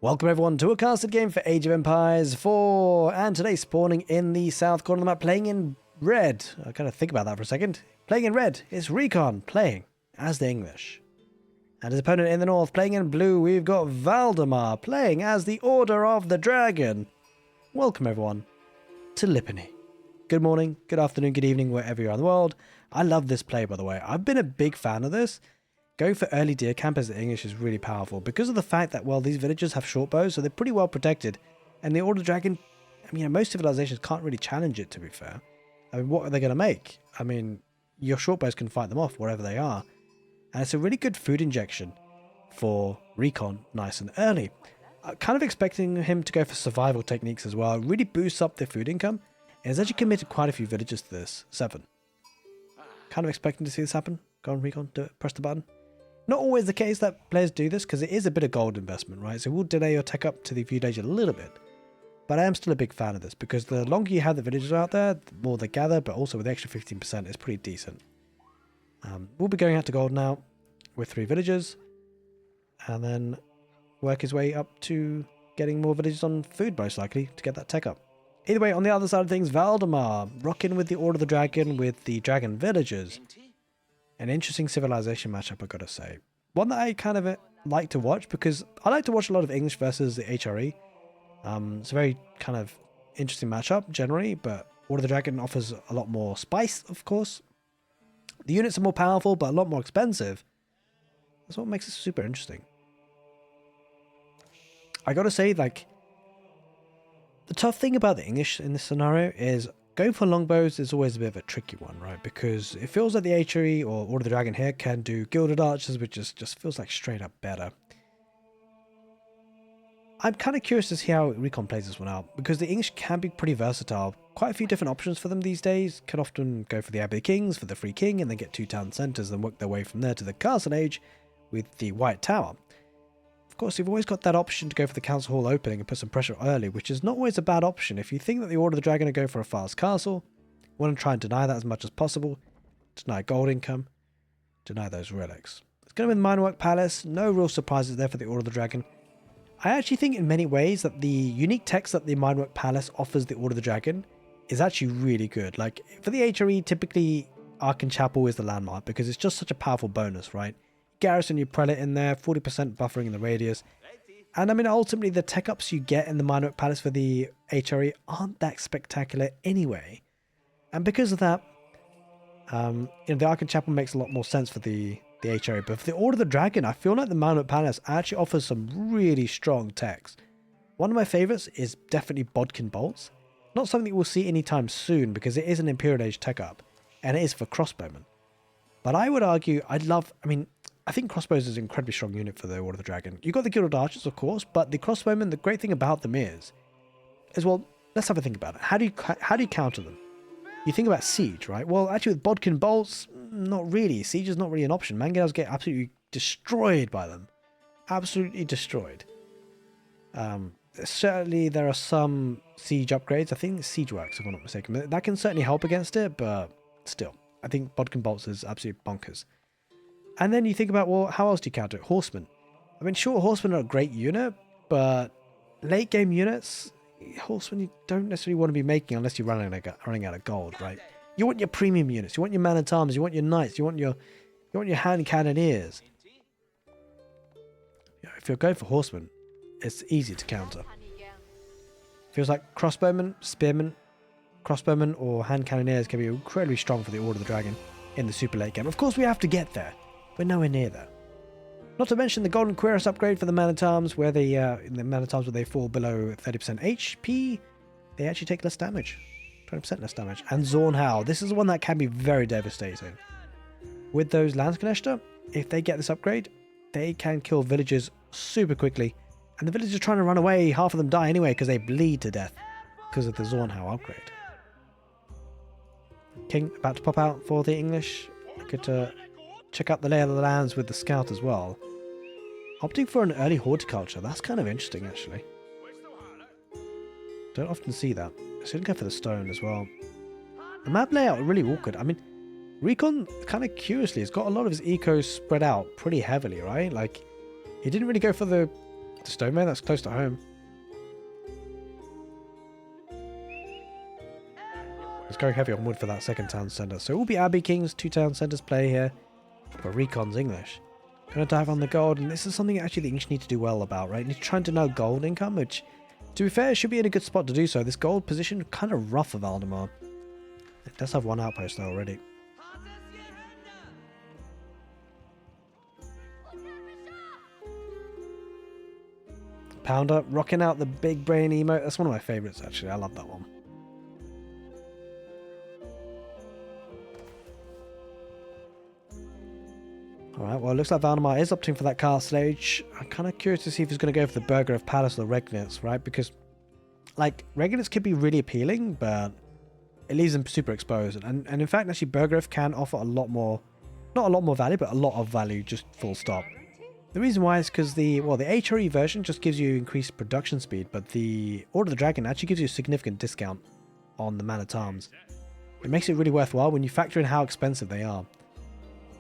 Welcome everyone to a casted game for Age of Empires 4, and today spawning in the south corner of the map, playing in red. I gotta think about that for a second. Playing in red is Recon, playing as the English. And his opponent in the north, playing in blue, we've got Valdemar, playing as the Order of the Dragon. Welcome everyone to Lipany. Good morning, good afternoon, good evening, wherever you are in the world. I love this play, by the way. I've been a big fan of this. Going for early deer camp as the English is really powerful because of the fact that, well, these villages have short bows, so they're pretty well protected. And the Order of the Dragon, I mean, most civilizations can't really challenge it, to be fair. I mean, what are they going to make? I mean, your short bows can fight them off wherever they are. And it's a really good food injection for Recon, nice and early. I'm kind of expecting him to go for survival techniques as well. It really boosts up their food income. And he's actually committed quite a few villages to this. 7. Kind of expecting to see this happen. Go on, Recon, do it. Press the button. Not always the case that players do this, because it is a bit of gold investment, right? So we'll delay your tech up to the feud age a little bit. But I am still a big fan of this, because the longer you have the villagers out there, the more they gather, but also with the extra 15%, it's pretty decent. We'll be going out to gold now with 3 villagers, and then work his way up to getting more villagers on food, most likely, to get that tech up. Either way, on the other side of things, Valdemar, rocking with the Order of the Dragon with the Dragon villagers. An interesting civilization matchup, I've got to say. One that I kind of like to watch, because I like to watch a lot of English versus the HRE. It's a very kind of interesting matchup, generally, but Order of the Dragon offers a lot more spice, of course. The units are more powerful, but a lot more expensive. That's what makes it super interesting. I got to say, like, the tough thing about the English in this scenario is going for longbows is always a bit of a tricky one, right? Because it feels like the HRE or Order of the Dragon here can do gilded archers, which just feels like straight up better. I'm kind of curious to see how Recon plays this one out, because the English can be pretty versatile. Quite a few different options for them these days. Can often go for the Abbey Kings, for the Free King, and then get 2 town centres and work their way from there to the Castle Age with the White Tower. Of course, you've always got that option to go for the Council Hall opening and put some pressure early, which is not always a bad option. If you think that the Order of the Dragon are going for a fast castle, you want to try and deny that as much as possible. Deny gold income. Deny those relics. It's going to be the Minework Palace. No real surprises there for the Order of the Dragon. I actually think in many ways that the unique text that the Minework Palace offers the Order of the Dragon is actually really good. Like, for the HRE, typically Ark and Chapel is the landmark because it's just such a powerful bonus, right? Garrison your prelate in there, 40% buffering in the radius. And I mean, ultimately, the tech ups you get in the Minework Palace for the HRE aren't that spectacular anyway. And because of that, the Ark and Chapel makes a lot more sense for the HRE. But for the Order of the Dragon, I feel like the Minework Palace actually offers some really strong techs. One of my favorites is definitely Bodkin Bolts. Not something we'll see anytime soon because it is an Imperial Age tech up. And it is for crossbowmen. But I would argue, I think crossbows is an incredibly strong unit for the Order of the Dragon. You've got the Gilded Archers, of course, but the crossbowmen, the great thing about them is well, let's have a think about it. How do you counter them? You think about siege, right? Well, actually with Bodkin Bolts, not really. Siege is not really an option. Mangals get absolutely destroyed by them. Absolutely destroyed. Certainly there are some siege upgrades. I think siege works, if I'm not mistaken. That can certainly help against it, but still. I think Bodkin Bolts is absolutely bonkers. And then you think about, well, how else do you counter it? Horsemen. I mean, sure, horsemen are a great unit, but late game units, horsemen you don't necessarily want to be making unless you're running out of gold, right? You want your premium units, you want your man-at-arms, you want your knights, you want your hand cannoneers. If you're going for horsemen, it's easy to counter. Feels like crossbowmen, spearmen, crossbowmen, or hand cannoneers can be incredibly strong for the Order of the Dragon in the super late game. Of course, we have to get there. We're nowhere near there. Not to mention the Golden Cuirass upgrade for the Man-at-Arms, where they, in the Man-at-Arms where they fall below 30% HP, they actually take less damage. 20% less damage. And Zornhau, this is one that can be very devastating. With those Landsknechte, if they get this upgrade, they can kill villagers super quickly. And the villagers trying to run away, half of them die anyway because they bleed to death because of the Zornhau upgrade. King about to pop out for the English. I could check out the lay of the lands with the scout as well. Opting for an early horticulture. That's kind of interesting, actually. Don't often see that. I should go for the stone as well. The map layout really awkward. I mean, Recon, kind of curiously, has got a lot of his ecos spread out pretty heavily, right? Like, he didn't really go for the The Stoneman, that's close to home. It's going heavy on wood for that second town centre. So it will be Abbey King's 2 town centres play here. But Recon's English. Gonna dive on the gold, and this is something actually the English need to do well about, right? Need to try and deny gold income, which, to be fair, should be in a good spot to do so. This gold position, kind of rough for Valdemar. It does have 1 outpost though already. Pounder, rocking out the big brain emote. That's one of my favourites actually, I love that one. Alright, well it looks like Valdemar is opting for that castle age. I'm kind of curious to see if he's going to go for the Burger of Palace or the Regnitz, right? Because, like, Regnitz could be really appealing, but it leaves them super exposed. And in fact, actually, Burgriff can offer a lot more, not a lot more value, but a lot of value, just full stop. The reason why is because the HRE version just gives you increased production speed, but the Order of the Dragon actually gives you a significant discount on the man-at-arms. It makes it really worthwhile when you factor in how expensive they are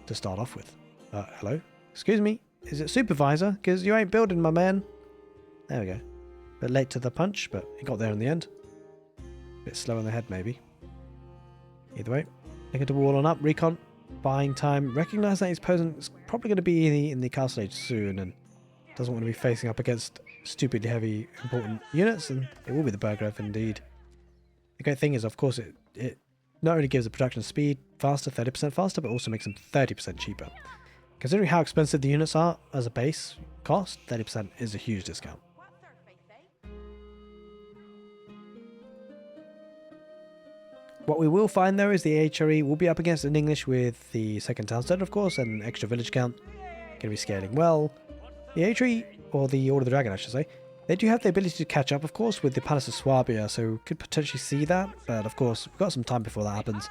to start off with. Hello? Excuse me? Is it Supervisor? Because you ain't building, my man. There we go. Bit late to the punch, but he got there in the end. Bit slow in the head, maybe. Either way. Looking to wall on up. Recon. Buying time. Recognise that his opponent is probably going to be in the castle age soon and doesn't want to be facing up against stupidly heavy important units, and it will be the Burgrev indeed. The great thing is, of course, it not only gives the production speed faster, 30% faster, but also makes them 30% cheaper. Considering how expensive the units are as a base cost, 30% is a huge discount. What we will find though is the HRE will be up against an English with the second town center, of course, and extra village count. Going to be scaling well. The HRE, or the Order of the Dragon I should say, they do have the ability to catch up, of course, with the Palace of Swabia, so could potentially see that, but of course we've got some time before that happens.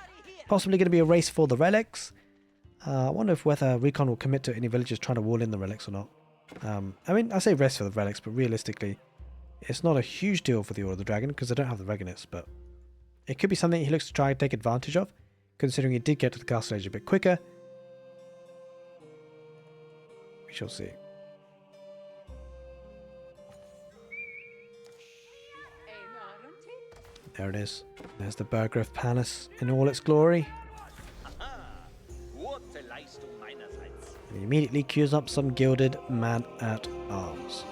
Possibly going to be a race for the relics. I wonder if whether Recon will commit to any villagers trying to wall in the relics or not. I mean, I say rest for the relics, but realistically, it's not a huge deal for the Order of the Dragon because they don't have the Regnitz, but it could be something he looks to try and take advantage of, considering he did get to the castle age a bit quicker. We shall see. There it is. There's the Burgrev Palace in all its glory. And he immediately queues up some gilded man-at-arms.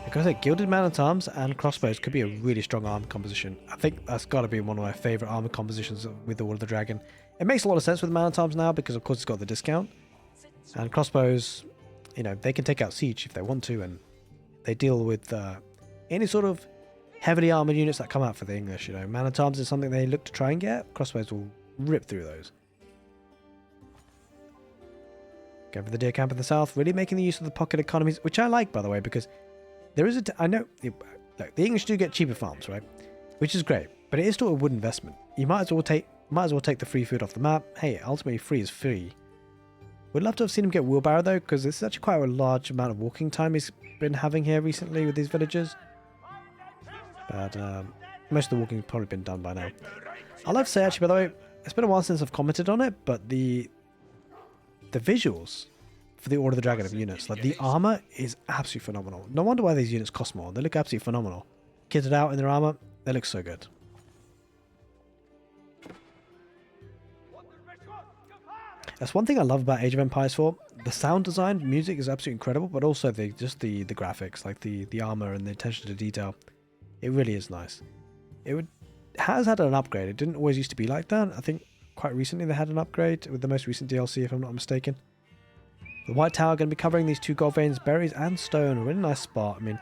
Like I said, gilded man-at-arms and crossbows could be a really strong armor composition. I think that's got to be one of my favourite armor compositions with the Order of the Dragon. It makes a lot of sense with man-at-arms now because of course it's got the discount. And crossbows, you know, they can take out siege if they want to, and they deal with any sort of heavily armoured units that come out for the English. You know, man-at-arms is something they look to try and get. Crossbows will rip through those. Go for the deer camp in the south, really making the use of the pocket economies, which I like, by the way, because there is I know, look, the English do get cheaper farms, right? Which is great, but it is still a wood investment. You might as well take the free food off the map. Hey, ultimately free is free. Would love to have seen him get wheelbarrow though, because this is actually quite a large amount of walking time he's been having here recently with these villagers. But most of the walking has probably been done by now. I'd love to say actually, by the way, it's been a while since I've commented on it, but the visuals for the Order of the Dragon of units, like the armor is absolutely phenomenal. No wonder why these units cost more. They look absolutely phenomenal. Kitted out in their armor, they look so good. That's one thing I love about Age of Empires 4. The sound design, music is absolutely incredible, but also just the graphics, like the armor and the attention to detail. It really is nice. Has had an upgrade. It didn't always used to be like that. I think quite recently they had an upgrade with the most recent DLC, if I'm not mistaken. The White Tower going to be covering these 2 gold veins, berries and stone. A really nice spot. I mean,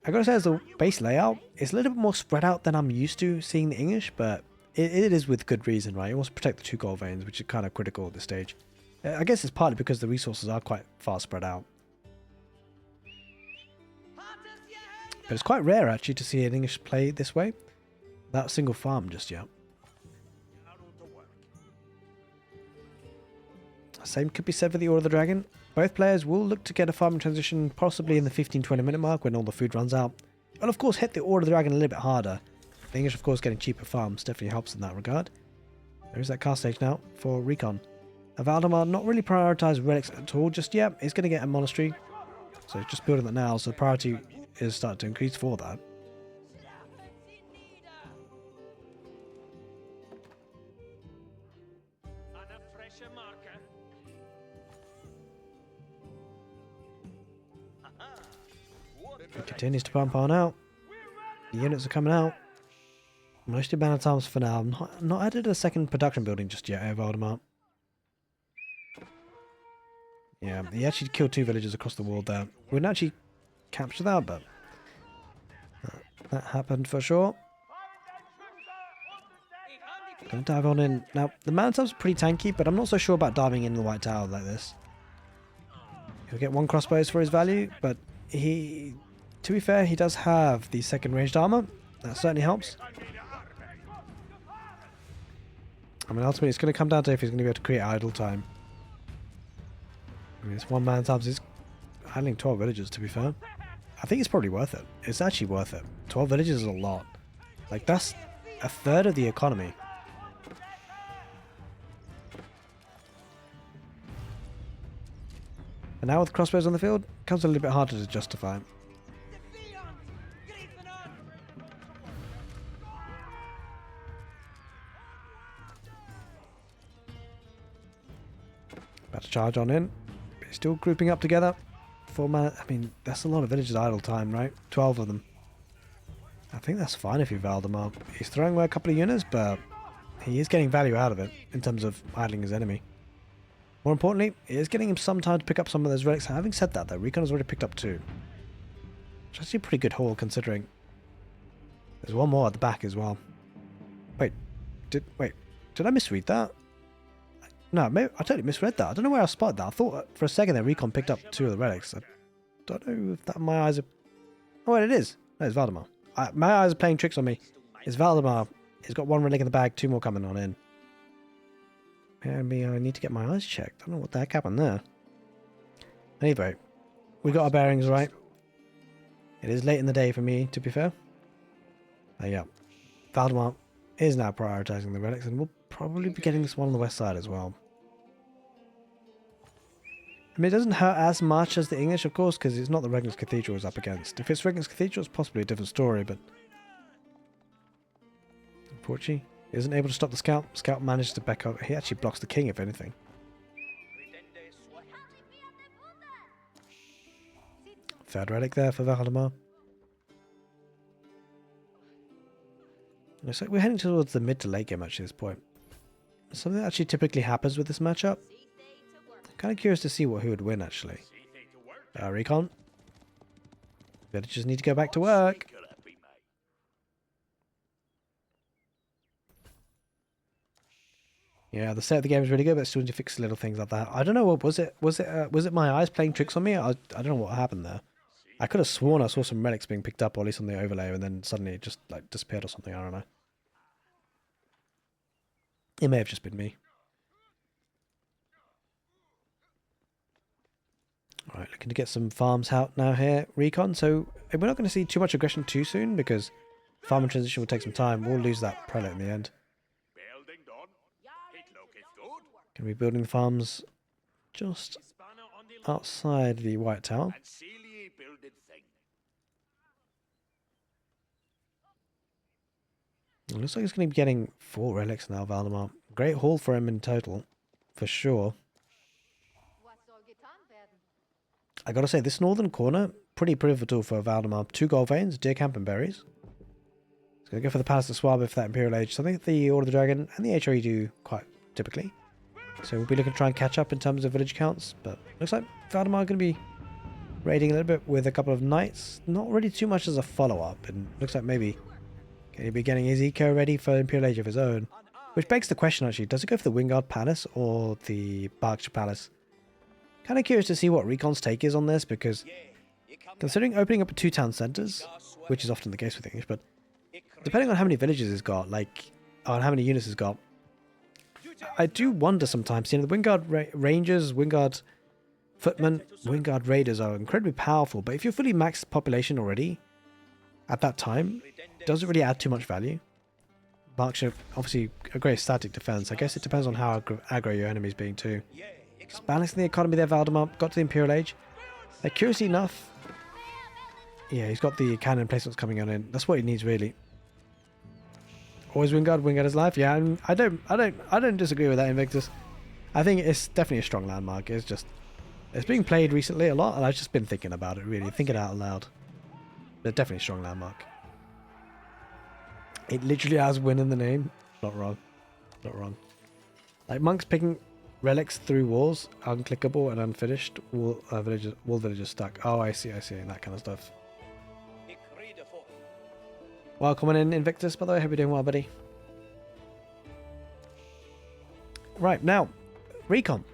I gotta say as the base layout, it's a little bit more spread out than I'm used to seeing the English, but it is with good reason, right? It wants to protect the 2 gold veins, which is kind of critical at this stage. I guess it's partly because the resources are quite far spread out. But it's quite rare actually to see an English play this way. Without a single farm just yet. Same could be said for the Order of the Dragon. Both players will look to get a farming transition possibly in the 15-20 minute mark when all the food runs out. And of course hit the Order of the Dragon a little bit harder. The English of course getting cheaper farms definitely helps in that regard. There is that cast stage now for Recon. Valdemar not really prioritised relics at all just yet. He's going to get a monastery. So just building that now, so the priority is starting to increase for that. It continues to pump on out. The units are coming out. Mostly man-at-arms for now. I'm not added a second production building just yet, Valdemar. Yeah, he actually killed 2 villagers across the wall there. We wouldn't actually capture that, but that happened for sure. Gonna dive on in. Now, the man-at-arms are pretty tanky, but I'm not so sure about diving in the White Tower like this. He'll get 1 crossbows for his value, but he... To be fair, he does have the second ranged armor. That certainly helps. I mean, ultimately, it's going to come down to if he's going to be able to create idle time. I mean, it's 1 man's arms. He's handling 12 villagers, to be fair. I think it's probably worth it. It's actually worth it. 12 villagers is a lot. Like, that's a third of the economy. And now with crossbows on the field, it comes a little bit harder to justify. About to charge on in. But he's still grouping up together. 4 man. I mean, that's a lot of villagers idle time, right? 12 of them. I think that's fine if you Valdemar. He's throwing away a couple of units, but he is getting value out of it in terms of idling his enemy. More importantly, it is getting him some time to pick up some of those relics. Having said that, though, recon has already picked up 2. Which is actually a pretty good haul, considering there's 1 more at the back as well. Wait, did I misread that? No, maybe I totally misread that. I don't know where I spotted that. I thought for a second that recon picked up 2 of the relics. I don't know if that my eyes are... Oh, wait, it is. No, it's Valdemar. My eyes are playing tricks on me. It's Valdemar. He's got 1 relic in the bag, 2 more coming on in. Maybe I need to get my eyes checked. I don't know what the heck happened there. Anyway, we got our bearings right. It is late in the day for me, to be fair. Yeah. Valdemar is now prioritizing the relics, and we'll probably be getting this one on the west side as well. I mean, it doesn't hurt as much as the English, of course, because it's not the Regnus Cathedral it's up against. If it's Regnus Cathedral, it's possibly a different story, but... Unfortunately, he isn't able to stop the scout. Scout manages to back up. He actually blocks the king, if anything. Third relic there for Valdemar. Looks like we're heading towards the mid to late game actually at this point. Something that actually typically happens with this matchup. I'm kind of curious to see who would win actually. Recon. Villagers need to go back to work. Yeah, the set of the game is really good, but still need to fix little things like that. I don't know what was it. Was it my eyes playing tricks on me? I don't know what happened there. I could have sworn I saw some relics being picked up, or at least on the overlay, and then suddenly it just like disappeared or something. I don't know. It may have just been me. Alright, looking to get some farms out now here. Recon, so we're not going to see too much aggression too soon, because farming transition will take some time. We'll lose that prelate in the end. Going to be building the farms just outside the White Tower. It looks like he's going to be getting 4 relics now, Valdemar. Great haul for him in total, for sure. I gotta say, this northern corner, pretty pivotal for Valdemar. 2 gold veins, deer camp and berries. He's going to go for the Palace of Swab for that Imperial Age. Something that the Order of the Dragon and the HRE do quite typically. So we'll be looking to try and catch up in terms of village counts. But looks like Valdemar going to be raiding a little bit with a couple of knights. Not really too much as a follow-up. And looks like maybe can he be getting his eco ready for Imperial Age of his own. Which begs the question actually, does it go for the Wingard Palace or the Berkshire Palace? Kind of curious to see what Recon's take is on this, because considering opening up 2 town centres, which is often the case with English, but depending on how many villages he's got, like, on how many units he's got, I do wonder sometimes, you know, the Wingard Rangers, Wingard Footmen, Wingard Raiders are incredibly powerful, but if you're fully maxed population already, at that time, does it really add too much value? Berkshire, obviously, a great static defense. I guess it depends on how aggro your enemy's being too. Just balancing the economy there, Valdemar. Got to the Imperial Age. Like, curiously enough, yeah, he's got the cannon placements coming on in. That's what he needs, really. Always Wingard. Wingard is life. Yeah, and I don't disagree with that, Invictus. I think it's definitely a strong landmark. It's being played recently a lot, and I've just been thinking about it, really, thinking out loud. But definitely a strong landmark. It literally has win in the name. Not wrong. Not wrong. Like, monks picking relics through walls, unclickable and unfinished. Wall villagers stuck. Oh, I see, that kind of stuff. Welcome in, Invictus, by the way. Hope you're doing well, buddy. Right, now, recon.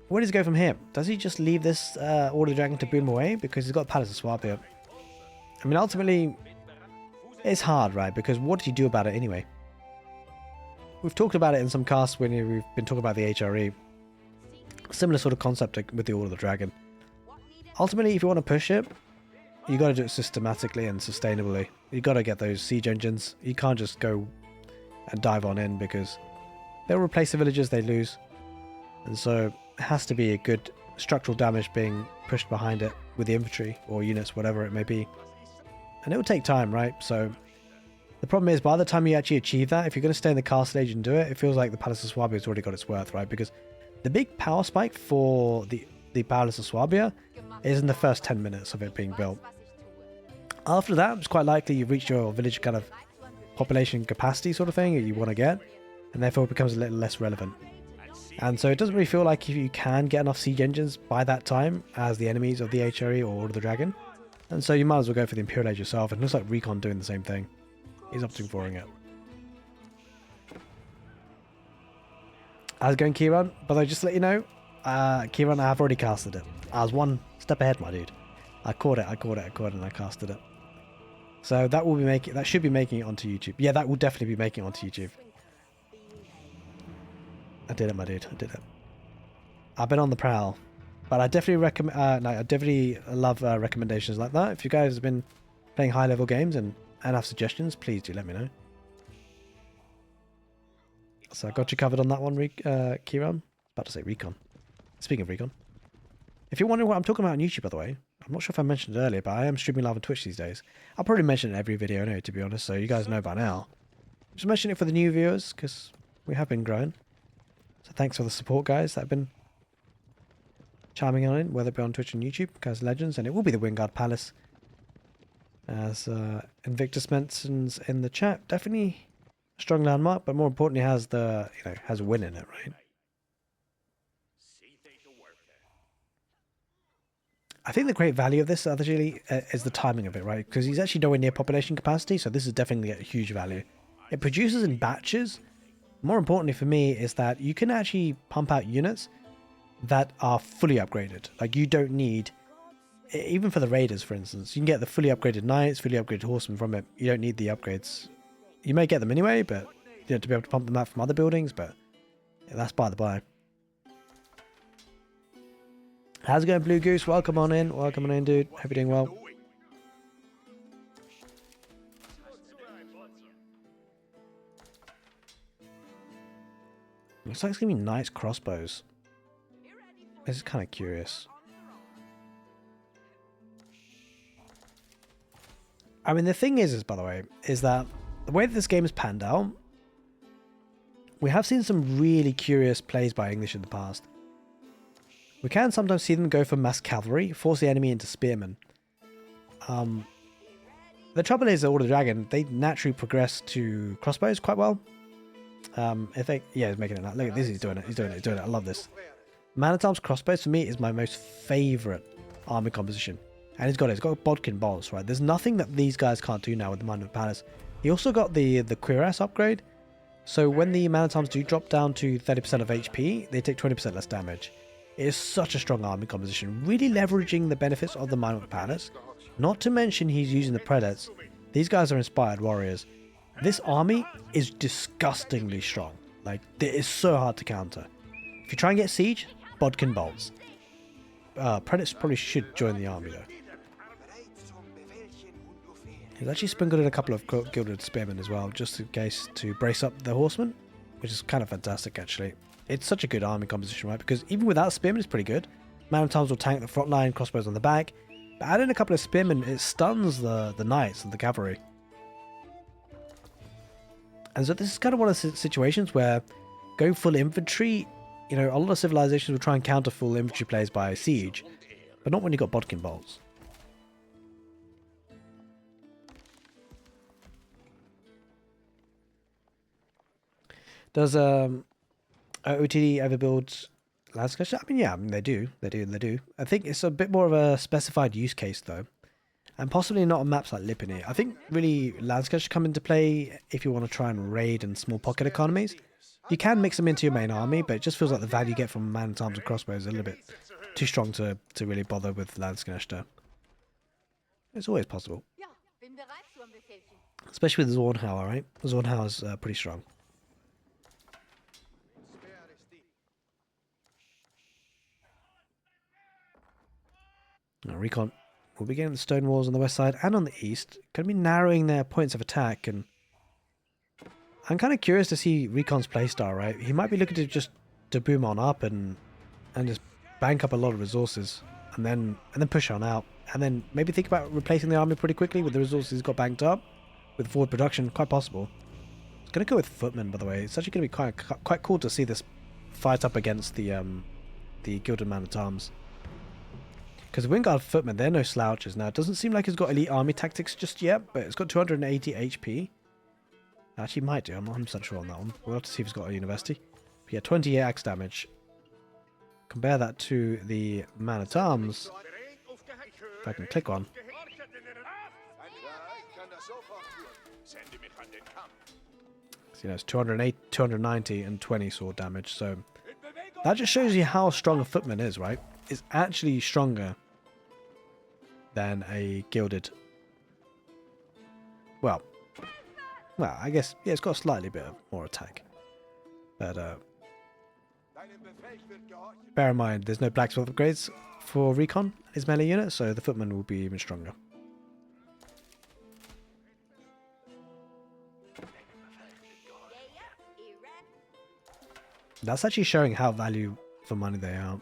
Where does he go from here? Does he just leave this Order of the Dragon to boom away? Because he's got Palace of Swap here. I mean, ultimately, it's hard, right? Because what do you do about it anyway? We've talked about it in some casts when we've been talking about the HRE. Similar sort of concept with the Order of the Dragon. Ultimately, if you want to push it, you got to do it systematically and sustainably. You got to get those siege engines. You can't just go and dive on in because they'll replace the villagers they lose. And so it has to be a good structural damage being pushed behind it with the infantry or units, whatever it may be. And it will take time, right? So the problem is, by the time you actually achieve that, if you're going to stay in the castle age and do it, it feels like the Palace of Swabia has already got its worth, right? Because the big power spike for the Palace of Swabia is in the first 10 minutes of it being built. After that, it's quite likely you've reached your village kind of population capacity sort of thing that you want to get, and therefore it becomes a little less relevant. And so it doesn't really feel like if you can get enough siege engines by that time as the enemies of the HRE or Order of the Dragon. And so you might as well go for the Imperial Age yourself, and it looks like Recon doing the same thing. He's opting for it. How's it going, Kieran? By the way, just to let you know, Kieran, I have already casted it. I was one step ahead, my dude. I caught it, and I casted it. So that will be that should be making it onto YouTube. Yeah, that will definitely be making it onto YouTube. I did it, my dude. I did it. I've been on the prowl, but I definitely recommend. I definitely love recommendations like that. If you guys have been playing high-level games and have suggestions, please do let me know. So I got you covered on that one, Kieran. About to say Recon. Speaking of Recon, if you're wondering what I'm talking about on YouTube, by the way, I'm not sure if I mentioned it earlier, but I am streaming live on Twitch these days. I'll probably mention it in every video anyway, to be honest, so you guys know by now. Just mention it for the new viewers, because we have been growing. So thanks for the support, guys, that have been chiming on in, whether it be on Twitch and YouTube, guys, legends, and it will be the Wingard Palace. As Invictus mentions in the chat, definitely a strong landmark, but more importantly has has a win in it, right? I think the great value of this actually is the timing of it, right? Because he's actually nowhere near population capacity, so this is definitely a huge value. It produces in batches. More importantly for me is that you can actually pump out units that are fully upgraded. Like, you don't need, even for the raiders, for instance, you can get the fully upgraded knights, fully upgraded horsemen from it. You don't need the upgrades. You may get them anyway, but to be able to pump them out from other buildings, but yeah, that's by the by. How's it going, Blue Goose? Welcome on in, dude. Hope you're doing well. Looks like it's gonna be nice crossbows. This is kind of curious. I mean, the thing is, by the way, is that the way that this game has panned out, we have seen some really curious plays by English in the past. We can sometimes see them go for mass cavalry, force the enemy into spearmen. The trouble is, the Order of the Dragon, they naturally progress to crossbows quite well. If they, yeah, he's making it now. Look at this, he's doing it. I love this. Man-at-Arms crossbows for me is my most favourite army composition. And he's got bodkin bolts, right? There's nothing that these guys can't do now with the Mind of the Palace. He also got the cuirass upgrade. So when the Man-at-Arms do drop down to 30% of HP, they take 20% less damage. It is such a strong army composition, really leveraging the benefits of the Mind of the Palace. Not to mention he's using the Prelates. These guys are inspired warriors. This army is disgustingly strong. Like, it is so hard to counter. If you try and get siege, bodkin bolts. Prelates probably should join the army though. He's actually sprinkled in a couple of gilded spearmen as well, just in case to brace up the horsemen, which is kind of fantastic actually. It's such a good army composition, right? Because even without spearmen, it's pretty good. Man-at-Arms will tank the front line, crossbows on the back. But add in a couple of spearmen, it stuns the knights and the cavalry. And so this is kind of one of the situations where going full infantry, you know, a lot of civilizations will try and counter full infantry plays by siege, but not when you've got bodkin bolts. Does OTD ever build landscape? I mean, yeah, I mean, they do. I think it's a bit more of a specified use case though, and possibly not on maps like Lipany. I think really landscape should come into play if you want to try and raid in small pocket economies. You can mix them into your main army, but it just feels like the value you get from man-at-arms and crossbows is a little bit too strong to really bother with Landsknechte. It's always possible. Especially with Zornhauer, right? Zornhauer's pretty strong. Now, recon will be getting the stone walls on the west side and on the east. Going to be narrowing their points of attack, and I'm kind of curious to see Recon's playstyle, right? He might be looking to boom on up and just bank up a lot of resources and then push on out, and then maybe think about replacing the army pretty quickly with the resources he's got banked up with forward production. Quite possible. It's going to go with footmen, by the way. It's actually going to be quite cool to see this fight up against the Gilded Man-at-Arms. Because Wingard Footmen, they're no slouches. Now, it doesn't seem like it's got elite army tactics just yet, but it's got 280 HP. Actually, might do. I'm not 100% sure on that one. We'll have to see if it's got a university. But yeah, 28 axe damage. Compare that to the Man-at-Arms. If I can click one. So, you know, it's 208, 290, and 20 sword damage. So that just shows you how strong a footman is, right? It's actually stronger than a gilded. Well, I guess, yeah, it's got a slightly bit of more attack. But bear in mind, there's no blacksmith upgrades for recon, his melee unit, so the footman will be even stronger. That's actually showing how value for money they are.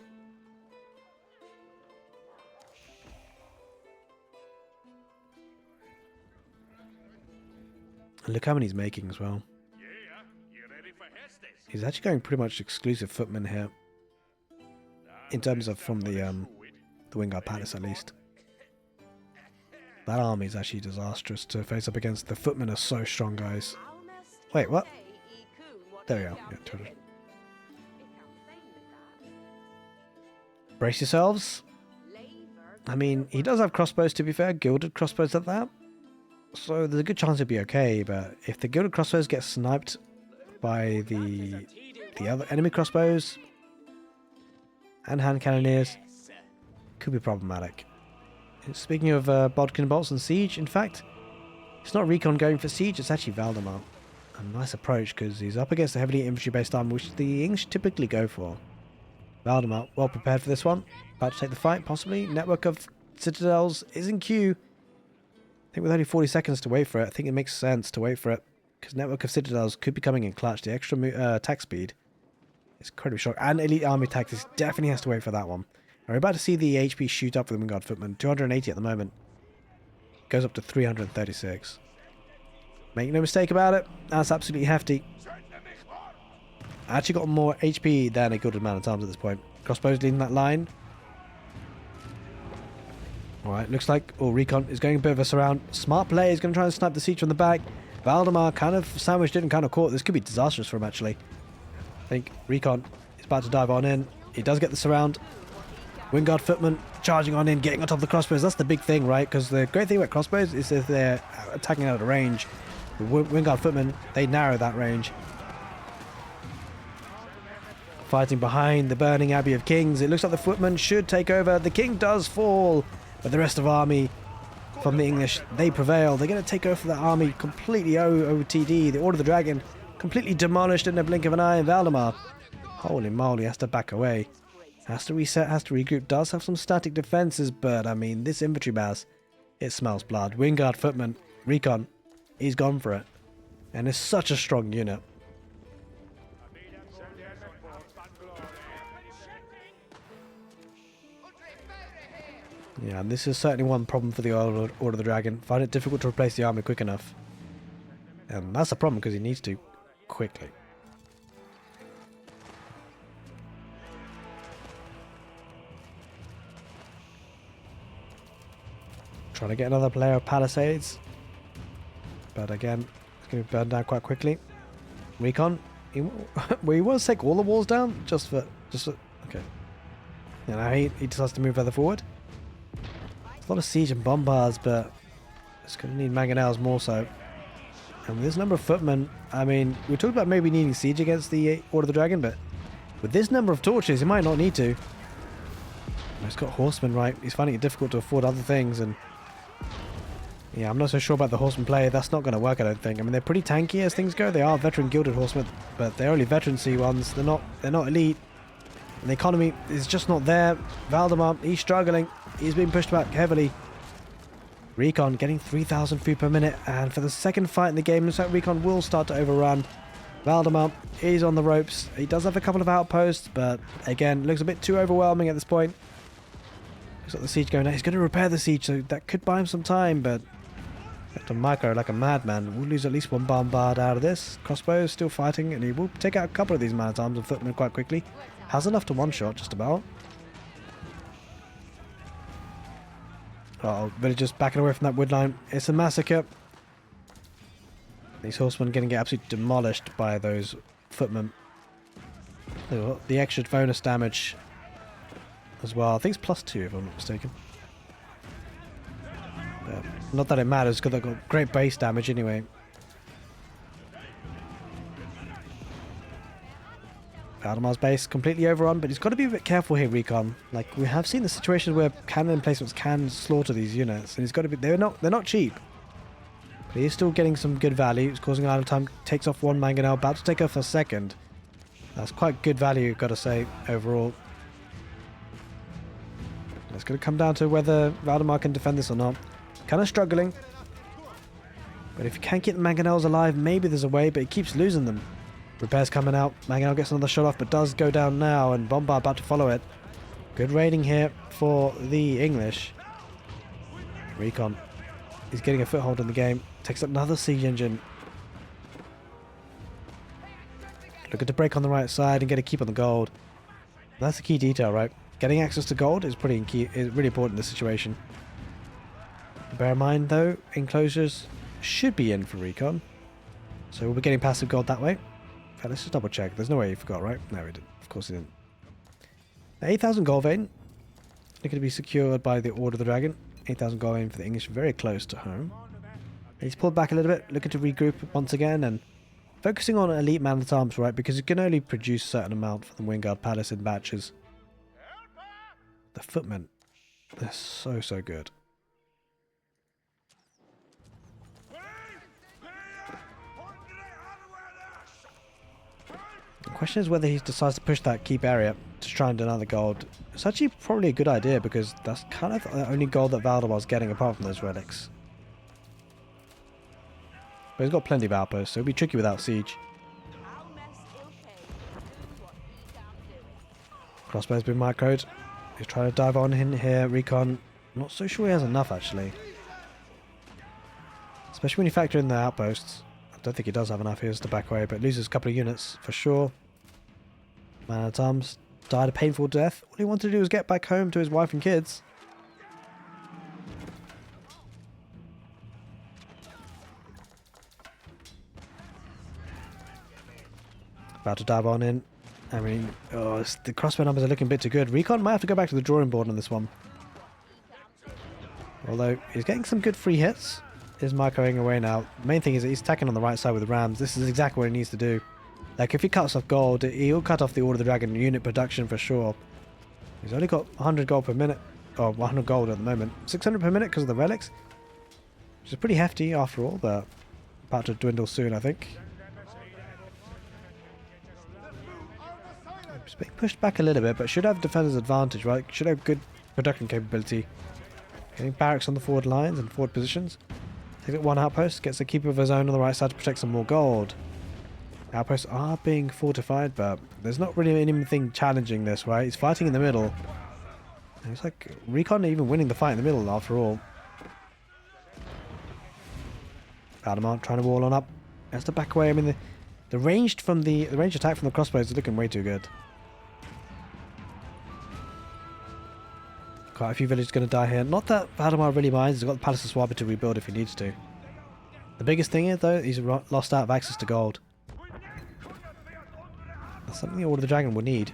And look how many he's making as well. He's actually going pretty much exclusive footman here. In terms of from the Wingard Palace at least. That army is actually disastrous to face up against. The footmen are so strong, guys. Wait, what? There we go. Yeah, totally. Brace yourselves. I mean, he does have crossbows, to be fair. Gilded crossbows at that. So there's a good chance he'll be okay, but if the gilded crossbows get sniped by the other enemy crossbows and hand cannoneers, could be problematic. Speaking of bodkin bolts and siege, in fact, it's not recon going for siege, it's actually Valdemar. A nice approach because he's up against a heavily infantry-based army, which the English typically go for. Valdemar, well prepared for this one. About to take the fight, possibly. Network of citadels is in queue. I think with only 40 seconds to wait for it, I think it makes sense to wait for it. Because Network of Citadels could be coming in clutch. The extra attack speed is incredibly short. And Elite Army Tactics definitely has to wait for that one. We're about to see the HP shoot up for the Wingard Footman. 280 at the moment. Goes up to 336. Make no mistake about it. That's absolutely hefty. I actually got more HP than a Gilded Man-at-Arms at this point. Crossbows leading that line. Alright, looks like recon is going a bit of a surround. Smart play is going to try and snipe the siege from the back. Valdemar kind of sandwiched in and kind of caught. This could be disastrous for him, actually. I think recon is about to dive on in. He does get the surround. Wingard Footman charging on in, getting on top of the crossbows. That's the big thing, right? Because the great thing about crossbows is if they're attacking out of range, the Wingard Footman, they narrow that range. Fighting behind the burning Abbey of Kings. It looks like the footman should take over. The king does fall, but the rest of army from the English, they prevail. They're going to take over that army completely OOTD. The Order of the Dragon completely demolished in the blink of an eye. And Valdemar, holy moly, has to back away. Has to reset, has to regroup. Does have some static defenses, but I mean, this infantry mass, it smells blood. Wingard Footman, recon, he's gone for it. And it's such a strong unit. Yeah, and this is certainly one problem for the Order of the Dragon. Find it difficult to replace the army quick enough. And that's a problem because he needs to quickly. Trying to get another player of Palisades. But again, it's going to be burned down quite quickly. Recon. Well, he wants to take all the walls down just for okay. And now he decides to move further forward. There's a lot of siege and bombards, but it's going to need mangonels more so. And with this number of footmen, I mean, we talked about maybe needing siege against the Order of the Dragon, but with this number of torches, he might not need to. He's got horsemen, right? He's finding it difficult to afford other things, and yeah, I'm not so sure about the horseman play. That's not going to work, I don't think. I mean, they're pretty tanky as things go. They are veteran gilded horsemen, but they're only veterancy ones. They're not elite. And the economy is just not there. Valdemar, he's struggling. He's being pushed back heavily. Recon getting 3,000 food per minute, and for the second fight in the game, looks like Recon will start to overrun. Valdemar is on the ropes. He does have a couple of outposts, but again, looks a bit too overwhelming at this point. Looks like the siege going down. He's going to repair the siege, so that could buy him some time, but have to micro like a madman. We'll lose at least one bombard out of this. Crossbow is still fighting, and he will take out a couple of these man-at-arms and footmen quite quickly. Has enough to one-shot, just about. Uh-oh, villagers backing away from that wood line. It's a massacre. These horsemen are going to get absolutely demolished by those footmen. The extra bonus damage as well. I think it's +2 if I'm not mistaken. But not that it matters because they've got great base damage anyway. Valdemar's base completely overrun, but he's got to be a bit careful here, Recon. Like, we have seen the situations where cannon emplacements can slaughter these units, and he's got to be. They're not cheap. But he's still getting some good value. He's causing idle time. Takes off one mangonel, about to take off a second. That's quite good value, got to say, overall. It's going to come down to whether Valdemar can defend this or not. Kind of struggling. But if you can't get the mangonels alive, maybe there's a way, but he keeps losing them. Repairs coming out. Mangonel gets another shot off, but does go down now, and Bombard about to follow it. Good raiding here for the English. Recon is getting a foothold in the game. Takes up another siege engine. Looking to break on the right side and get a keep on the gold. That's the key detail, right? Getting access to gold is pretty key. Is really important in this situation. Bear in mind, though, enclosures should be in for Recon, so we'll be getting passive gold that way. In fact, let's just double check. There's no way he forgot, right? No, he didn't. Of course he didn't. 8,000 gold vein. Looking to be secured by the Order of the Dragon. 8,000 gold vein for the English, very close to home. He's pulled back a little bit, looking to regroup once again, and focusing on elite man-at-arms, right? Because you can only produce a certain amount for the Wingard Palace in batches. The footmen, they're so good. The question is whether he decides to push that keep area to try and deny the gold. It's actually probably a good idea because that's kind of the only gold that Valdemar's getting apart from those relics. But he's got plenty of outposts, so it'll be tricky without siege. Crossbow's been microed. He's trying to dive on in here. Recon, I'm not so sure he has enough actually. Especially when you factor in the outposts. I don't think he does have enough here to back away, but loses a couple of units for sure. Man-at-arms died a painful death. All he wanted to do was get back home to his wife and kids. About to dive on in. I mean, the crossbow numbers are looking a bit too good. Recon might have to go back to the drawing board on this one. Although he's getting some good free hits. Is microing away now. The main thing is that he's attacking on the right side with the rams. This is exactly what he needs to do. Like, if he cuts off gold, he'll cut off the Order of the Dragon unit production for sure. He's only got 100 gold per minute. Or 100 gold at the moment. 600 per minute because of the relics. Which is pretty hefty after all, but about to dwindle soon, I think. He's being pushed back a little bit, but should have defender's advantage, right? Should have good production capability. Getting barracks on the forward lines and forward positions. Takes it one outpost, gets a keeper of his own on the right side to protect some more gold. Outposts are being fortified, but there's not really anything challenging this, right? He's fighting in the middle. It's like recon even winning the fight in the middle after all. Valdemar trying to wall on up. Has to back away. I mean, the ranged attack from the crossbows is looking way too good. Quite a few villages going to die here. Not that Valdemar really minds. He's got the Palace of Swabber to rebuild if he needs to. The biggest thing is, though, he's lost out of access to gold. That's something the Order of the Dragon would need.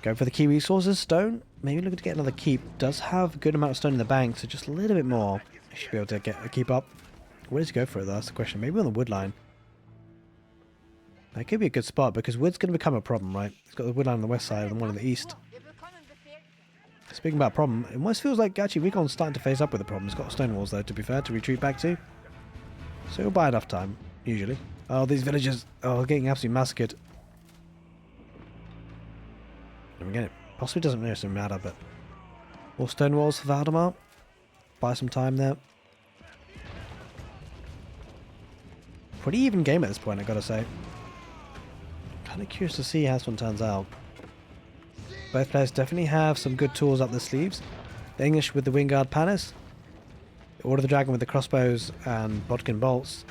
Go for the key resources. Stone. Maybe looking to get another keep. Does have a good amount of stone in the bank, so just a little bit more. I should be able to get a keep up. Where does he go for it, though? That's the question. Maybe on the wood line. That could be a good spot, because wood's going to become a problem, right? He's got the wood line on the west side and the one on the east. Speaking about problem, it almost feels like actually Recon's starting to face up with the problem. He's got stone walls, though, to be fair, to retreat back to. So he'll buy enough time, usually. Oh, these villagers are getting absolutely massacred. And again, it possibly doesn't necessarily matter, but more stone walls for Valdemar. Buy some time there. Pretty even game at this point, I gotta say. Kind of curious to see how this one turns out. Both players definitely have some good tools up their sleeves. The English with the Wingard Palace, the Order of the Dragon with the crossbows and bodkin bolts.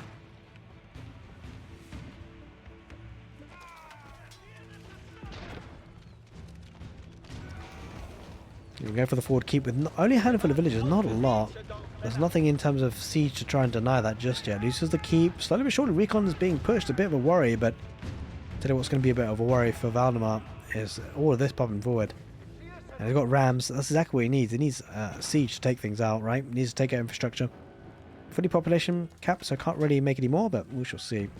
You can go for the forward keep with only a handful of villages, not a lot. There's nothing in terms of siege to try and deny that just yet. Uses the keep. Slowly but surely, recon is being pushed. A bit of a worry, but tell you what's going to be a bit of a worry for Valdemar is all of this popping forward. And he's got rams. That's exactly what he needs. He needs siege to take things out, right? He needs to take out infrastructure. Fully population capped, so I can't really make any more, but we shall see.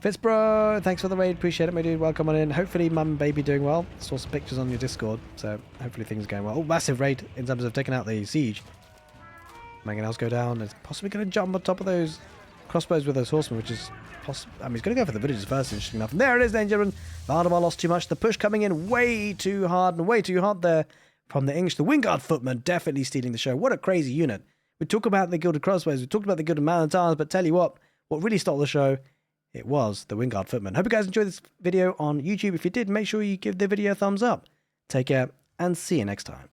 Fitzbro, thanks for the raid. Appreciate it, my dude. Welcome on in. Hopefully, mum and baby doing well. Saw some pictures on your Discord, so hopefully things are going well. Oh, massive raid in terms of taking out the siege. Mangonels go down. It's possibly going to jump on top of those crossbows with those horsemen, which is possible. I mean, he's going to go for the villages first, interesting enough. And there it is, then, gentlemen. Valdemar lost too much. The push coming in way too hard and way too hard there from the English. The Wingard Footmen definitely stealing the show. What a crazy unit. We talk about the Gilded Crossbows. We talked about the Gilded Man-at-Arms, but tell you what really stole the show, it was the Wingard Footmen. Hope you guys enjoyed this video on YouTube. If you did, make sure you give the video a thumbs up. Take care, and see you next time.